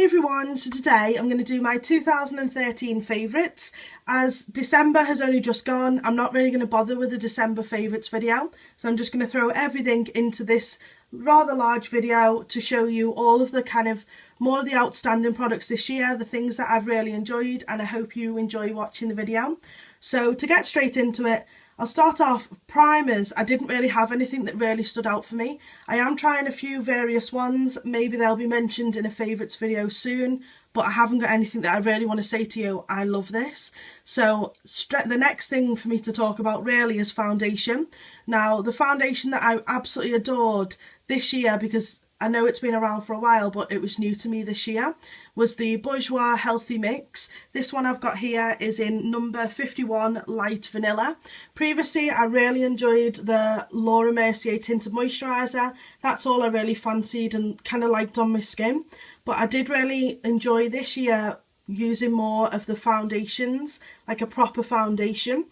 everyone, so today I'm going to do my 2013 favourites. As December has only just gone, I'm not really going to bother with a December favourites video, so I'm just going to throw everything into this rather large video to show you all of the more of the outstanding products this year, the things that I've really enjoyed, and I hope you enjoy watching the video. So to get straight into it, I'll start off primers. I didn't really have anything that really stood out for me. I am trying a few various ones, maybe they'll be mentioned in a favourites video soon, but I haven't got anything that I really want to say to you, I love this. So the next thing for me to talk about really is foundation. Now the foundation that I absolutely adored this year, because I know it's been around for a while but it was new to me this year, was the Bourjois Healthy Mix. This one I've got here is in number 51 Light Vanilla. Previously I really enjoyed the Laura Mercier Tinted Moisturiser. That's all I really fancied and kind of liked on my skin. But I did really enjoy this year using more of the foundations, like a proper foundation.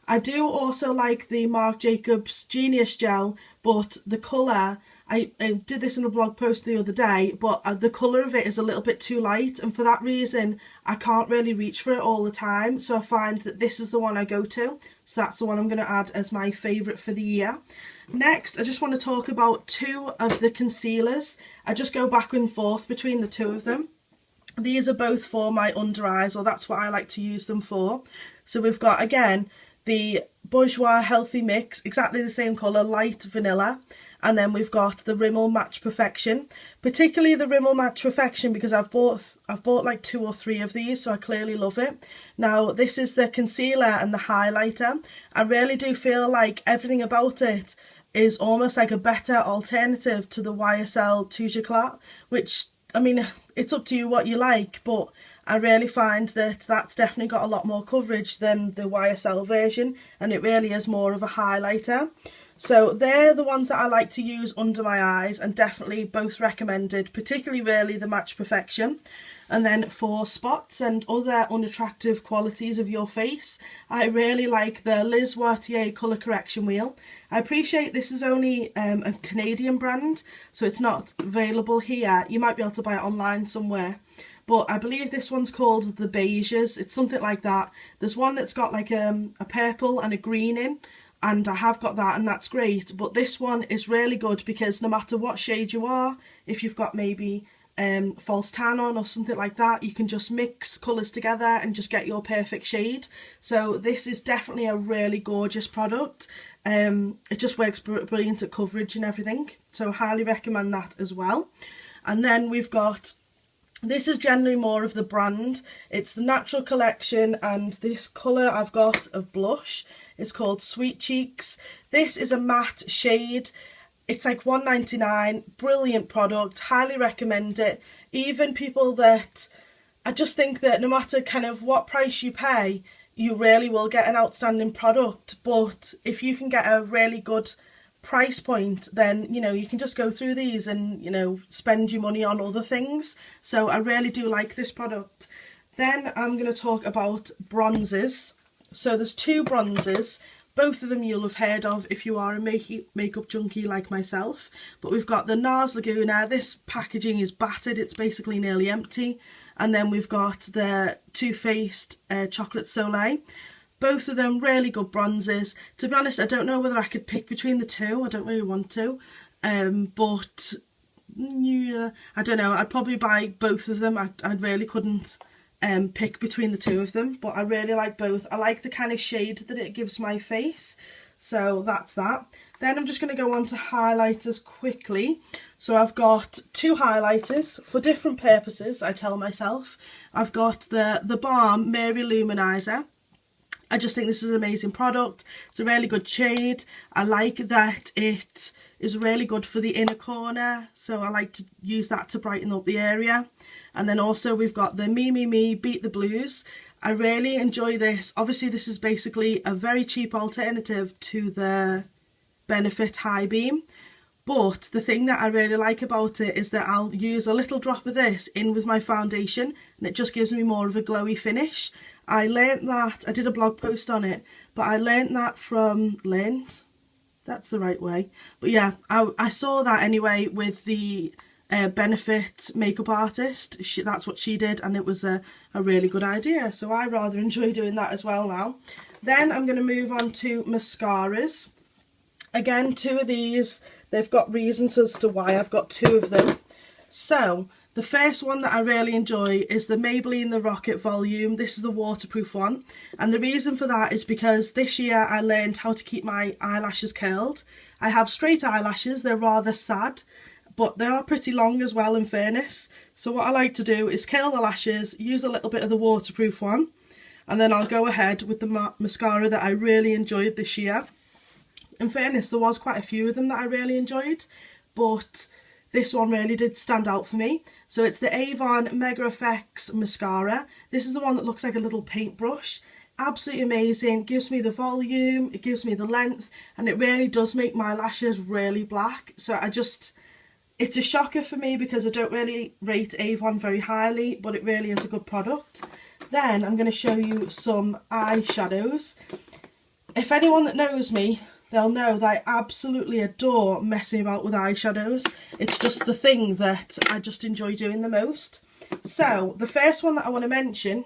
I do also like the Marc Jacobs Genius Gel, but the colour, I did this in a blog post the other day, but the colour of it is a little bit too light, and for that reason I can't really reach for it all the time, so I find that this is the one I go to, so that's the one I'm going to add as my favourite for the year. Next, I just want to talk about two of the concealers. I just go back and forth between the two of them. These are both for my under eyes, or that's what I like to use them for. So we've got, again, the Bourjois Healthy Mix, exactly the same colour, light vanilla, and then we've got the Rimmel Match Perfection, particularly the Rimmel Match Perfection because I've bought like 2 or 3 of these, so I clearly love it. Now this is the concealer and the highlighter. I really do feel like everything about it is almost like a better alternative to the YSL Touche Eclat, which, I mean, it's up to you what you like, but I really find that that's definitely got a lot more coverage than the YSL version, and it really is more of a highlighter. So they're the ones that I like to use under my eyes, and definitely both recommended, particularly really the Match Perfection. And then for spots and other unattractive qualities of your face, I really like the Liz Wattier Colour Correction Wheel. I appreciate this is only a Canadian brand, so it's not available here. You might be able to buy it online somewhere. But I believe this one's called the Beiges. It's something like that. There's one that's got like a purple and a green in, and I have got that, and that's great. But this one is really good because no matter what shade you are, if you've got maybe false tan on or something like that, you can just mix colours together and just get your perfect shade. So this is definitely a really gorgeous product. It just works brilliant at coverage and everything, so I highly recommend that as well. And then we've got, this is generally more of the brand, it's the Natural Collection, and this colour I've got of blush is called Sweet Cheeks. This is a matte shade. It's like $1.99, brilliant product, highly recommend it. Even people that, I just think that no matter kind of what price you pay, you really will get an outstanding product. But if you can get a really good price point, then, you know, you can just go through these and, you know, spend your money on other things. So I really do like this product. Then I'm going to talk about bronzes. So there's 2 bronzes. Both of them you'll have heard of if you are a makeup junkie like myself. But we've got the NARS Laguna. This packaging is battered, it's basically nearly empty. And then we've got the Too Faced Chocolate Soleil. Both of them really good bronzes. To be honest, I don't know whether I could pick between the 2. I don't really want to. But yeah, I don't know. I'd probably buy both of them. I really couldn't pick between the 2 of them, but I really like both. I like the kind of shade that it gives my face, so that's that. Then I'm just going to go on to highlighters quickly. So I've got 2 highlighters for different purposes, I tell myself. I've got the Balm Mary Luminizer. I just think this is an amazing product. It's a really good shade. I like that it is really good for the inner corner, so I like to use that to brighten up the area. And then also we've got the Me Beat the Blues. I really enjoy this. Obviously this is basically a very cheap alternative to the Benefit High Beam. But the thing that I really like about it is that I'll use a little drop of this in with my foundation, and it just gives me more of a glowy finish. I learnt that, I did a blog post on it, but I learnt that from, that's the right way. But yeah, I saw that anyway with the benefit makeup artist. That's what she did, and it was a really good idea, so I rather enjoy doing that as well now. Then I'm going to move on to mascaras. Again, two of these, they've got reasons as to why I've got two of them. So the first one that I really enjoy is the Maybelline The Rocket Volume. This is the waterproof one, and the reason for that is because this year I learned how to keep my eyelashes curled. I have straight eyelashes, they're rather sad, but they are pretty long as well, in fairness. So what I like to do is curl the lashes, use a little bit of the waterproof one, and then I'll go ahead with the mascara that I really enjoyed this year. In fairness, there was quite a few of them that I really enjoyed, but this one really did stand out for me. So it's the Avon Mega Effects mascara. This is the one that looks like a little paintbrush. Absolutely amazing, gives me the volume, it gives me the length, and it really does make my lashes really black. So it's a shocker for me because I don't really rate Avon very highly, but it really is a good product. Then I'm going to show you some eyeshadows. If anyone that knows me, they'll know that I absolutely adore messing about with eyeshadows. It's just the thing that I just enjoy doing the most. So the first one that I want to mention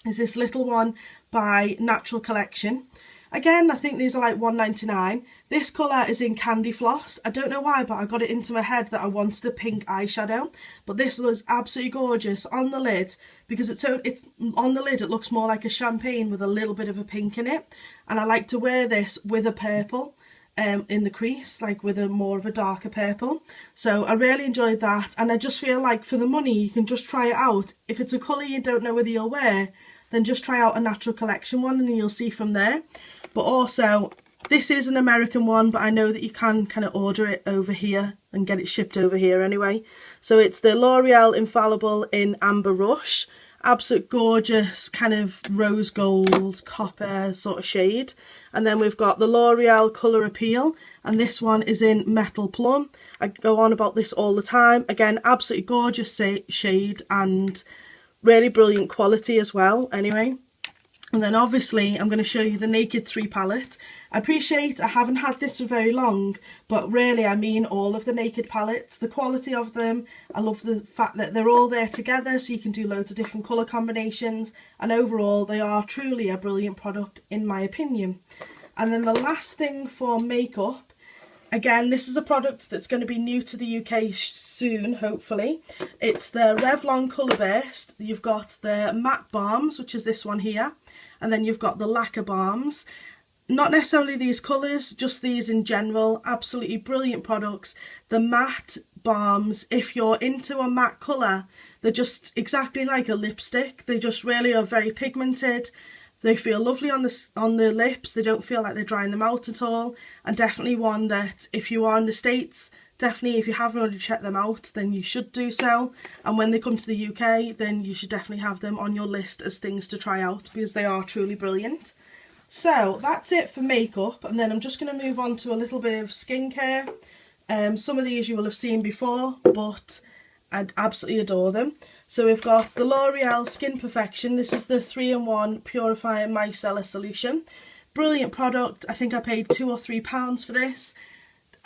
is this little one by Natural Collection. Again, I think these are like £1.99. This colour is in Candy Floss. I don't know why, but I got it into my head that I wanted a pink eyeshadow. But this was absolutely gorgeous on the lid, because it's on the lid it looks more like a champagne with a little bit of a pink in it. And I like to wear this with a purple in the crease, like with a more of a darker purple. So I really enjoyed that, and I just feel like for the money you can just try it out. If it's a colour you don't know whether you'll wear, then just try out a Natural Collection one and you'll see from there. But also, this is an American one, but I know that you can kind of order it over here and get it shipped over here anyway. So it's the L'Oreal Infallible in Amber Rush. Absolute gorgeous kind of rose gold, copper sort of shade. And then we've got the L'Oreal Colour Appeal, and this one is in Metal Plum. I go on about this all the time. Again, absolutely gorgeous shade and really brilliant quality as well anyway. And then obviously I'm going to show you the Naked 3 palette. I appreciate I haven't had this for very long, but really I mean all of the Naked palettes, the quality of them. I love the fact that they're all there together so you can do loads of different colour combinations, and overall they are truly a brilliant product in my opinion. And then the last thing for makeup, again, this is a product that's going to be new to the UK soon, hopefully. It's the Revlon Colour Burst. You've got the Matte Balms, which is this one here, and then you've got the Lacquer Balms. Not necessarily these colours, just these in general. Absolutely brilliant products. The Matte Balms, if you're into a matte colour, they're just exactly like a lipstick. They just really are very pigmented. They feel lovely on the lips. They don't feel like they're drying them out at all. And definitely one that if you are in the States, definitely if you haven't already checked them out, then you should do so. And when they come to the UK, then you should definitely have them on your list as things to try out, because they are truly brilliant. So that's it for makeup, and then I'm just going to move on to a little bit of skincare. Some of these you will have seen before, but I absolutely adore them. So we've got the L'Oreal Skin Perfection. This is the 3-in-1 Purifying Micellar Solution. Brilliant product. I think I paid £2 or £3 for this.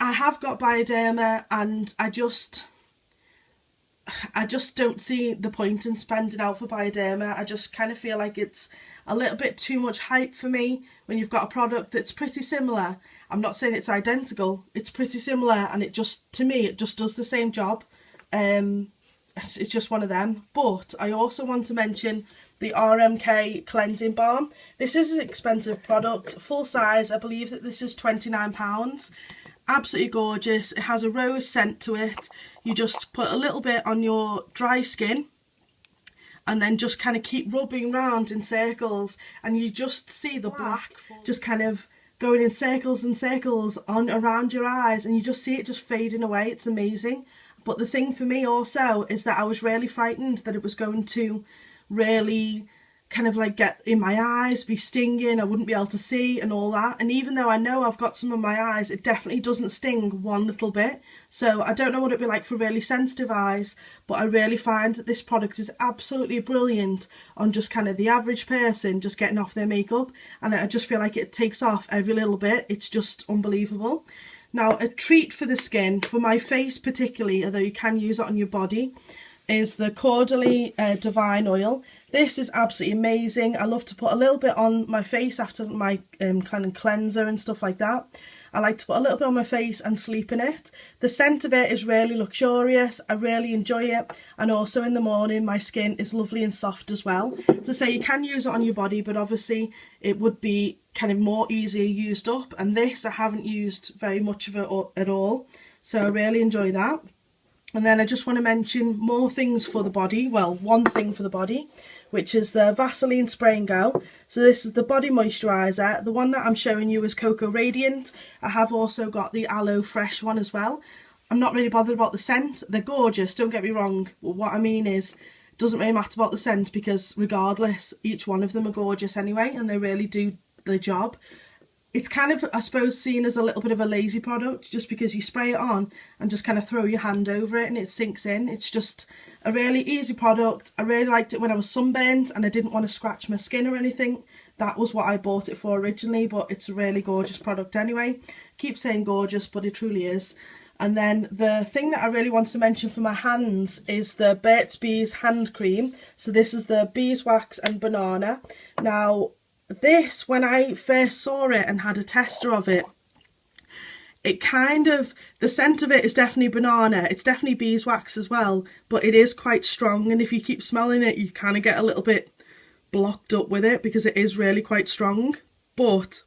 I have got Bioderma, and I just don't see the point in spending out for Bioderma. I just kind of feel like it's a little bit too much hype for me when you've got a product that's pretty similar. I'm not saying it's identical, it's pretty similar, and it just, to me, it just does the same job. It's just one of them. But I also want to mention the RMK Cleansing Balm. This is an expensive product, full size. I believe that this is £29. Absolutely gorgeous. It has a rose scent to it. You just put a little bit on your dry skin and then just kind of keep rubbing round in circles, and you just see the black just kind of going in circles and circles on around your eyes, and you just see it just fading away. It's amazing. But the thing for me also is that I was really frightened that it was going to really kind of like get in my eyes, be stinging, I wouldn't be able to see and all that. And even though I know I've got some in my eyes, it definitely doesn't sting one little bit. So I don't know what it'd be like for really sensitive eyes, but I really find that this product is absolutely brilliant on just kind of the average person just getting off their makeup, and I just feel like it takes off every little bit. It's just unbelievable. Now, a treat for the skin, for my face particularly, although you can use it on your body, is the Caudalie Divine Oil. This is absolutely amazing. I love to put a little bit on my face after my kind of cleanser and stuff like that. I like to put a little bit on my face and sleep in it. The scent of it is really luxurious. I really enjoy it. And also in the morning, my skin is lovely and soft as well. To say you can use it on your body, but obviously it would be kind of more easier used up. And this, I haven't used very much of it at all. So I really enjoy that. And then I just want to mention more things for the body. Well, one thing for the body, which is the Vaseline Spray and Go. So this is the body moisturiser. The one that I'm showing you is Cocoa Radiant. I have also got the Aloe Fresh one as well. I'm not really bothered about the scent. They're gorgeous, don't get me wrong. But what I mean is, it doesn't really matter about the scent, because regardless, each one of them are gorgeous anyway, and they really do the job. It's kind of, I suppose, seen as a little bit of a lazy product, just because you spray it on and just kind of throw your hand over it and it sinks in. It's just a really easy product. I really liked it when I was sunburnt and I didn't want to scratch my skin or anything. That was what I bought it for originally, but it's a really gorgeous product anyway. I keep saying gorgeous, but it truly is. And then the thing that I really want to mention for my hands is the Burt's Bees hand cream. So this is the beeswax and banana. Now, this, when I first saw it and had a tester of it, it kind of, the scent of it is definitely banana, it's definitely beeswax as well, but it is quite strong, and if you keep smelling it, you kind of get a little bit blocked up with it, because it is really quite strong. But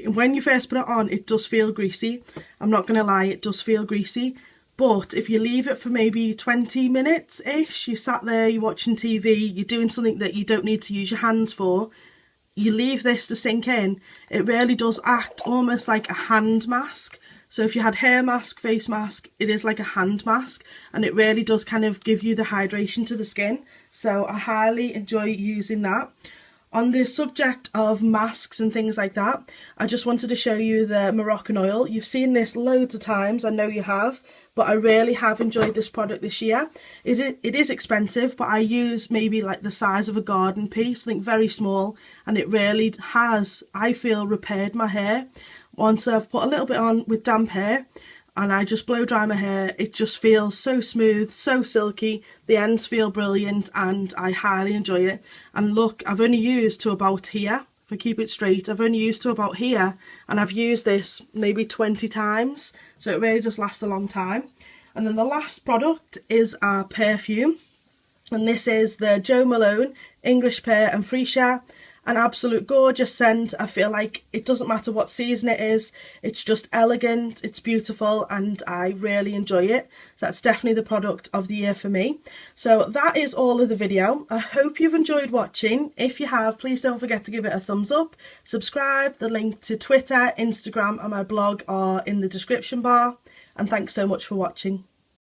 when you first put it on, it does feel greasy. I'm not going to lie, it does feel greasy. But if you leave it for maybe 20 minutes-ish, you sat there, you're watching TV, you're doing something that you don't need to use your hands for, you leave this to sink in, it really does act almost like a hand mask. So if you had hair mask, face mask, it is like a hand mask, and it really does kind of give you the hydration to the skin. So I highly enjoy using that. On the subject of masks and things like that, I just wanted to show you the Moroccan oil. You've seen this loads of times, I know you have, but I really have enjoyed this product this year. It is expensive, but I use maybe like the size of a garden pea, something very small, and it really has, I feel, repaired my hair. Once I've put a little bit on with damp hair, and I just blow dry my hair, it just feels so smooth, so silky, the ends feel brilliant, and I highly enjoy it. And look, I've only used to about here, if I keep it straight, I've only used to about here, and I've used this maybe 20 times, so it really does last a long time. And then the last product is our perfume, and this is the Jo Malone English Pear and Freesia. An absolute gorgeous scent. I feel like it doesn't matter what season it is, it's just elegant, it's beautiful, and I really enjoy it. So that's definitely the product of the year for me. So that is all of the video. I hope you've enjoyed watching. If you have, please don't forget to give it a thumbs up, subscribe. The link to Twitter, Instagram and my blog are in the description bar, and thanks so much for watching.